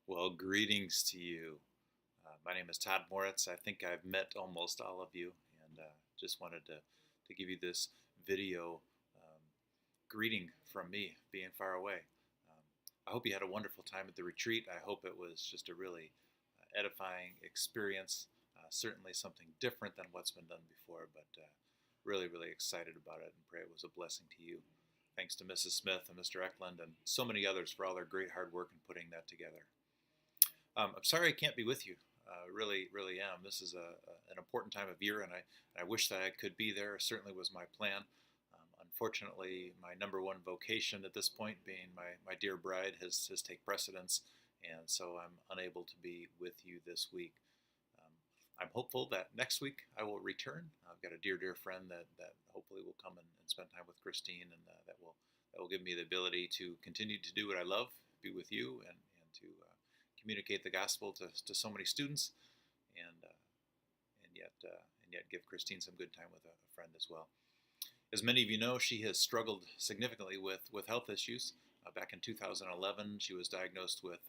Well, greetings to you. My name is Todd Moritz. I think I've met almost all of you, and just wanted to give you this video greeting from me, being far away. Um, I hope you had a wonderful time at the retreat. I hope it was just a really edifying experience. Certainly something different than what's been done before, but really, really excited about it and pray it was a blessing to you. Thanks to Mrs. Smith and Mr. Eklund and so many others for all their great hard work in putting that together. I'm sorry I can't be with you. Really, really am. This is an important time of year, and I wish that I could be there. It certainly was my plan. Unfortunately, my number one vocation at this point, being my dear bride, has take precedence, and so I'm unable to be with you this week. Um, I'm hopeful that next week I will return. I've got a dear friend that hopefully will come and spend time with Christine, and that will give me the ability to continue to do what I love, be with you, and to communicate the gospel to so many students, and and yet give Christine some good time with a friend as well. As many of you know, she has struggled significantly with health issues. Back in 2011, she was diagnosed with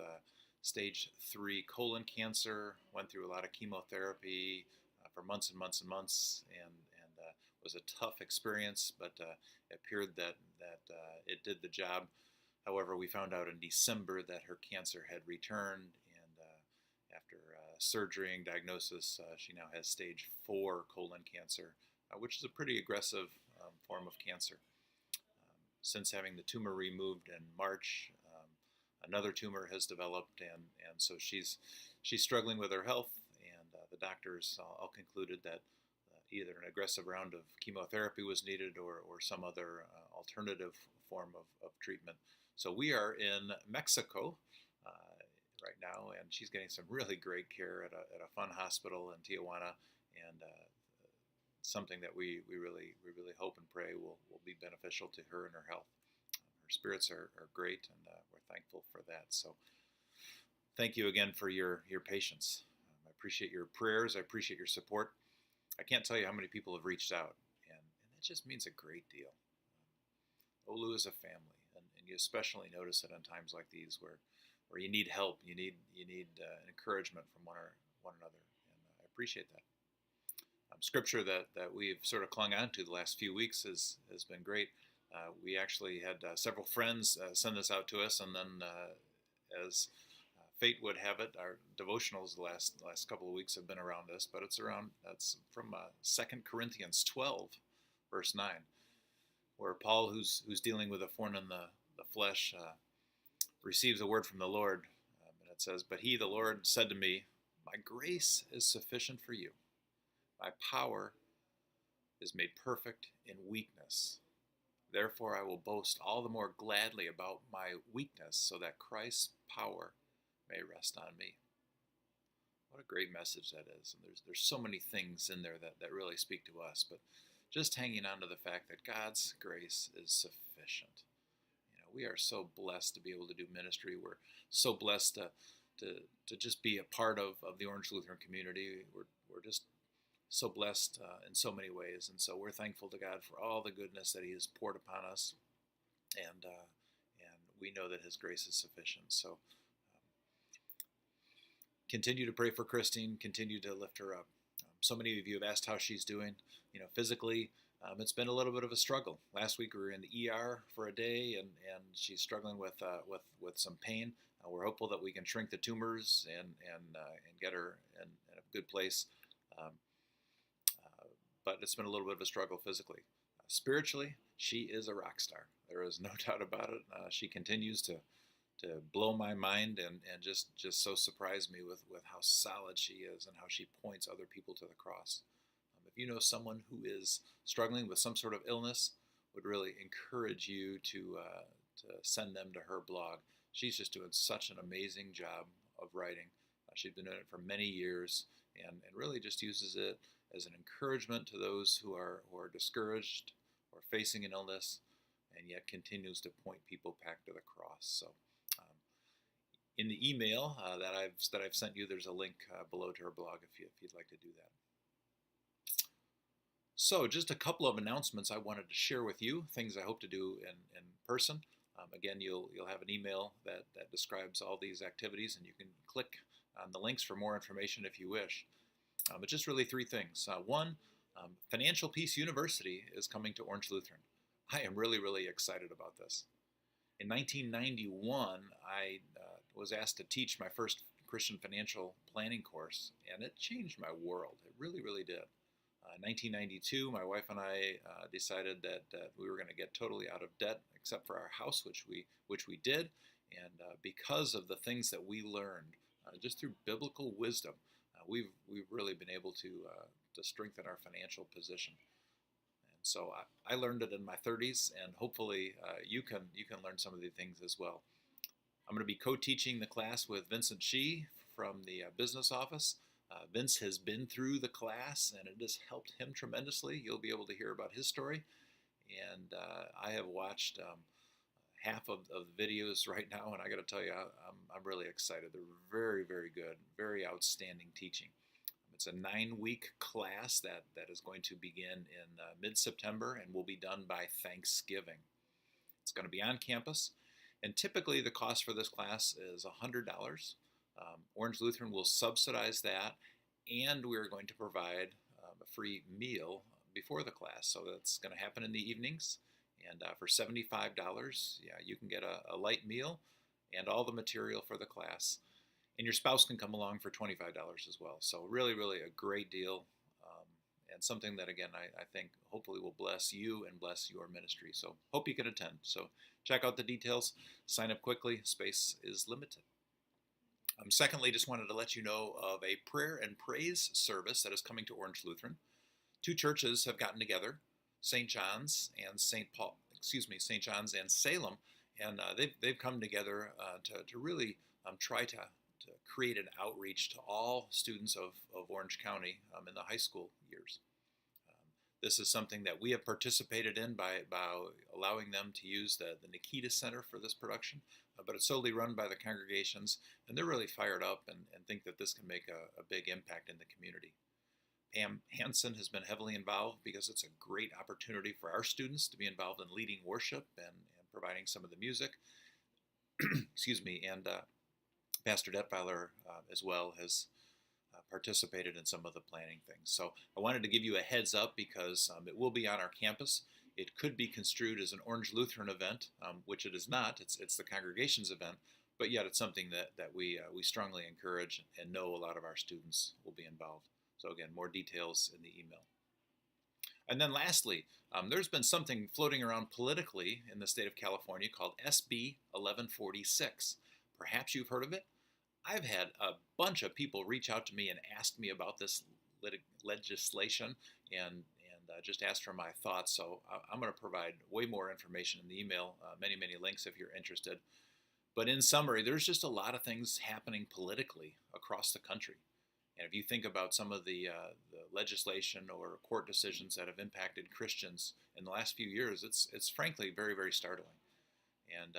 stage 3 colon cancer. Went through a lot of chemotherapy for months and months and months, and was a tough experience. But it appeared that it did the job. However, we found out in December that her cancer had returned, and after surgery and diagnosis, she now has stage 4 colon cancer, which is a pretty aggressive form of cancer. Since having the tumor removed in March, another tumor has developed, and so she's struggling with her health, and the doctors all concluded that either an aggressive round of chemotherapy was needed or some other alternative form of treatment. So we are in Mexico right now, and she's getting some really great care at a fun hospital in Tijuana, and something that we really hope and pray will be beneficial to her and her health. Her spirits are great, and we're thankful for that. So thank you again for your patience. I appreciate your prayers. I appreciate your support. I can't tell you how many people have reached out, and that just means a great deal. OLu is a family, and you especially notice it in times like these where you need help, you need encouragement from one another, and I appreciate that. Scripture that we've sort of clung on to the last few weeks has been great. We actually had several friends send this out to us, and then as fate would have it, our devotionals the last couple of weeks have been around us, but that's from 2 Corinthians 12, verse 9, where Paul, who's dealing with a thorn in the flesh, receives a word from the Lord, and it says, "But he, the Lord, said to me, my grace is sufficient for you. My power is made perfect in weakness. Therefore I will boast all the more gladly about my weakness, so that Christ's power may rest on me." What a great message that is. And there's so many things in there that really speak to us, but just hanging on to the fact that God's grace is sufficient. We are so blessed to be able to do ministry. We're so blessed to just be a part of the Orange Lutheran community. We're just so blessed in so many ways, and so we're thankful to God for all the goodness that He has poured upon us, and we know that His grace is sufficient. So continue to pray for Christine, continue to lift her up. So many of you have asked how she's doing. Physically, it's been a little bit of a struggle. Last week we were in the ER for a day, and she's struggling with some pain. We're hopeful that we can shrink the tumors and get her in a good place. But it's been a little bit of a struggle physically. Spiritually, she is a rock star. There is no doubt about it. She continues to blow my mind and just so surprise me with how solid she is and how she points other people to the cross. If you know someone who is struggling with some sort of illness, would really encourage you to send them to her blog. She's just doing such an amazing job of writing. She's been doing it for many years, and really just uses it as an encouragement to those who are discouraged or facing an illness, and yet continues to point people back to the cross. So in the email that I've sent you, there's a link below to her blog if you'd like to do that. So just a couple of announcements I wanted to share with you, things I hope to do in person. Again, you'll have an email that describes all these activities, and you can click on the links for more information if you wish. But just really three things. One, Financial Peace University is coming to Orange Lutheran. I am really, really excited about this. In 1991, I was asked to teach my first Christian financial planning course, and it changed my world. It really, really did. In 1992, my wife and I decided that we were going to get totally out of debt, except for our house, which we did. And because of the things that we learned, just through biblical wisdom, we've really been able to strengthen our financial position. And so I learned it in my 30s, and hopefully you can learn some of the things as well. I'm going to be co-teaching the class with Vincent Shee from the business office. Vince has been through the class, and it has helped him tremendously. You'll be able to hear about his story. And I have watched half of the videos right now, and I got to tell you, I'm really excited. They're very, very good, very outstanding teaching. It's a 9-week class that is going to begin in mid-September and will be done by Thanksgiving. It's going to be on campus, and typically the cost for this class is $100. Orange Lutheran will subsidize that, and we're going to provide a free meal before the class. So that's going to happen in the evenings, and for $75, yeah, you can get a light meal and all the material for the class. And your spouse can come along for $25 as well. So really, really a great deal, and something that, again, I think hopefully will bless you and bless your ministry. So hope you can attend. So check out the details. Sign up quickly. Space is limited. Secondly, just wanted to let you know of a prayer and praise service that is coming to Orange Lutheran. Two churches have gotten together, St. John's and St. John's and Salem, and they've come together to really try to create an outreach to all students of Orange County in the high school years. This is something that we have participated in by allowing them to use the Nikita Center for this production, but it's solely run by the congregations, and they're really fired up and think that this can make a big impact in the community. Pam Hansen has been heavily involved because it's a great opportunity for our students to be involved in leading worship and providing some of the music. Excuse me, and Pastor Detweiler as well has participated in some of the planning things. So I wanted to give you a heads up because it will be on our campus. It could be construed as an Orange Lutheran event, which it is not. It's the congregation's event, but yet it's something that we strongly encourage and know a lot of our students will be involved. So again, more details in the email. And then lastly, there's been something floating around politically in the state of California called SB 1146. Perhaps you've heard of it. I've had a bunch of people reach out to me and ask me about this legislation and just ask for my thoughts. So I'm going to provide way more information in the email, many links if you're interested. But in summary, there's just a lot of things happening politically across the country. And if you think about some of the legislation or court decisions that have impacted Christians in the last few years, it's frankly very, very startling. And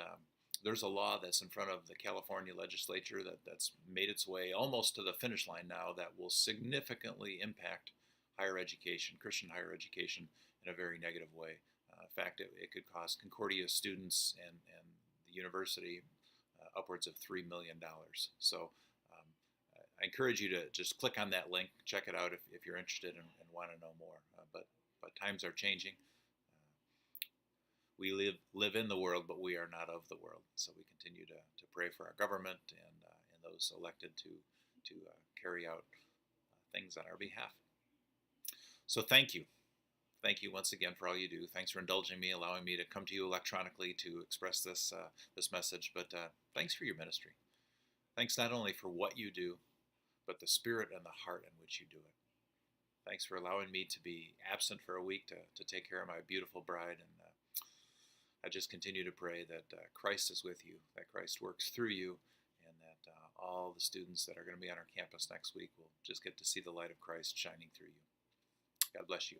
there's a law that's in front of the California legislature that's made its way almost to the finish line now that will significantly impact higher education, Christian higher education, in a very negative way. In fact, it could cost Concordia students and the university upwards of $3 million. So I encourage you to just click on that link, check it out if you're interested and want to know more. But times are changing. We live in the world, but we are not of the world. So we continue to pray for our government and those elected to carry out things on our behalf. So thank you. Thank you once again for all you do. Thanks for indulging me, allowing me to come to you electronically to express this message. But thanks for your ministry. Thanks not only for what you do, but the spirit and the heart in which you do it. Thanks for allowing me to be absent for a week to take care of my beautiful bride. And I just continue to pray that Christ is with you, that Christ works through you, and that all the students that are going to be on our campus next week will just get to see the light of Christ shining through you. God bless you.